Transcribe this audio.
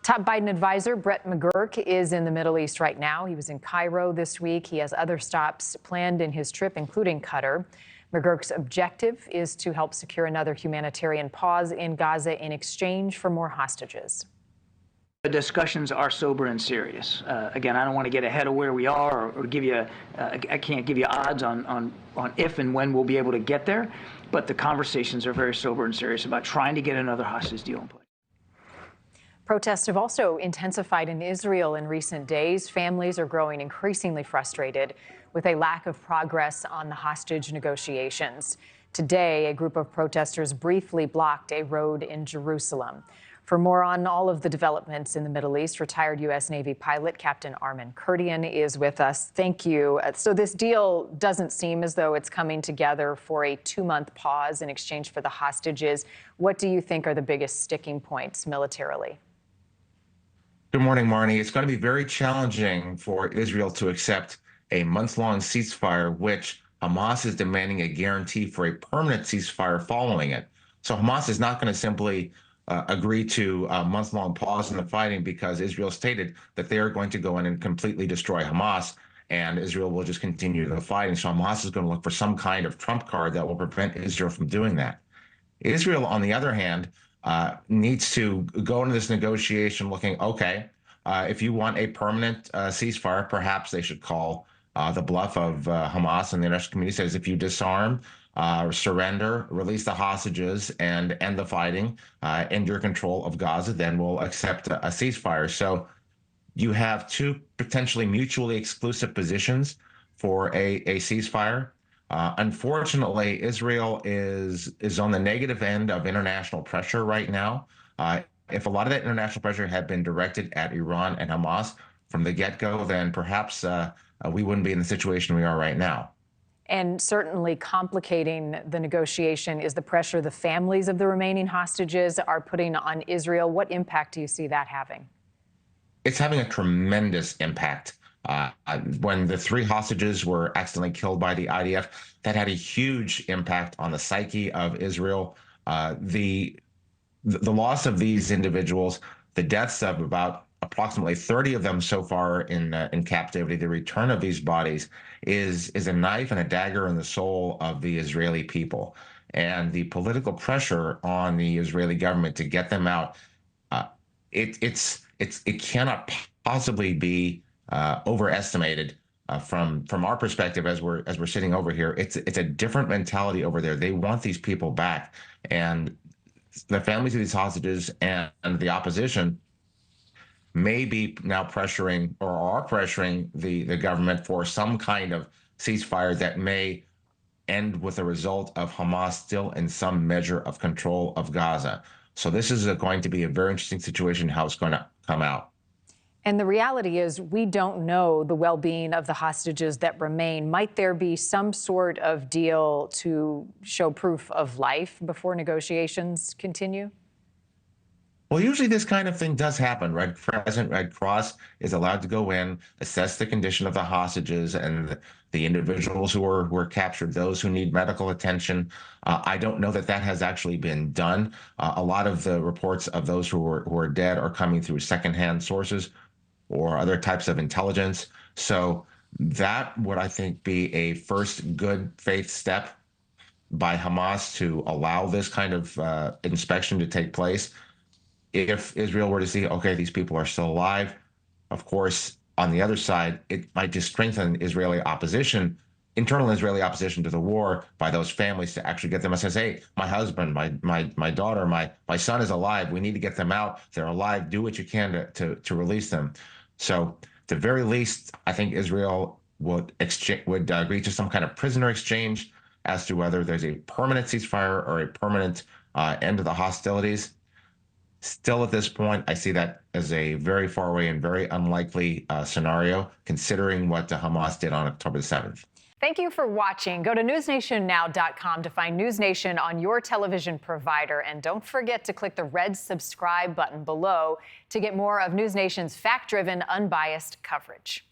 Top Biden advisor Brett McGurk is in the Middle East right now. He was in Cairo this week. He has other stops planned in his trip, including Qatar. McGurk's objective is to help secure another humanitarian pause in Gaza in exchange for more hostages. The discussions are sober and serious. Again, I don't want to get ahead of where we are or give you, I can't give you odds on if and when we'll be able to get there, but the conversations are very sober and serious about trying to get another hostage deal in place. Protests have also intensified in Israel in recent days. Families are growing increasingly frustrated with a lack of progress on the hostage negotiations. Today, a group of protesters briefly blocked a road in Jerusalem. For more on all of the developments in the Middle East, retired U.S. Navy pilot Captain Armen Kurdian is with us. Thank you. So this deal doesn't seem as though it's coming together for a 2-month pause in exchange for the hostages. What do you think are the biggest sticking points militarily? Good morning, Marni. It's going to be very challenging for Israel to accept a month-long ceasefire, which Hamas is demanding a guarantee for a permanent ceasefire following it. So Hamas is not going to simply agree to a month-long pause in the fighting because Israel stated that they are going to go in and completely destroy Hamas, and Israel will just continue the fighting. So Hamas is going to look for some kind of trump card that will prevent Israel from doing that. Israel, on the other hand, needs to go into this negotiation looking, okay, if you want a permanent ceasefire, perhaps they should call the bluff of Hamas, and the international community says if you disarm, surrender, release the hostages, and end the fighting, end your control of Gaza, then we'll accept a ceasefire. So you have two potentially mutually exclusive positions for a ceasefire. Unfortunately, Israel is on the negative end of international pressure right now. If a lot of that international pressure had been directed at Iran and Hamas from the get-go, then perhaps we wouldn't be in the situation we are right now. And certainly complicating the negotiation is the pressure the families of the remaining hostages are putting on Israel. What impact do you see that having? It's having a tremendous impact. When the 3 hostages were accidentally killed by the IDF, that had a huge impact on the psyche of Israel. The loss of these individuals, the deaths of about approximately 30 of them so far in captivity, the return of these bodies is a knife and a dagger in the soul of the Israeli people. And the political pressure on the Israeli government to get them out, it cannot possibly be overestimated from our perspective as we're sitting over here. It's a different mentality over there. They want these people back, and the families of these hostages and the opposition may be now pressuring or are pressuring the government for some kind of ceasefire that may end with a result of Hamas still in some measure of control of Gaza. So this is going to be a very interesting situation, how it's going to come out. And the reality is we don't know the well-being of the hostages that remain. Might there be some sort of deal to show proof of life before negotiations continue? Well, usually this kind of thing does happen. President Red Cross is allowed to go in, assess the condition of the hostages and the individuals who were captured, those who need medical attention. I don't know that that has actually been done. A lot of the reports of those who are dead are coming through secondhand sources or other types of intelligence. So that would, I think, be a first good faith step by Hamas to allow this kind of inspection to take place. If Israel were to see, okay, these people are still alive, of course, on the other side, it might just strengthen Israeli opposition, internal Israeli opposition to the war by those families to actually get them and says, hey, my husband, my daughter, my son is alive. We need to get them out. They're alive. Do what you can to release them. So at the very least, I think Israel would agree to some kind of prisoner exchange as to whether there's a permanent ceasefire or a permanent end to the hostilities. Still, at this point, I see that as a very far away and very unlikely scenario, considering what Hamas did on October the 7th. Thank you for watching. Go to newsnationnow.com to find NewsNation on your television provider. And don't forget to click the red subscribe button below to get more of NewsNation's fact-driven, unbiased coverage.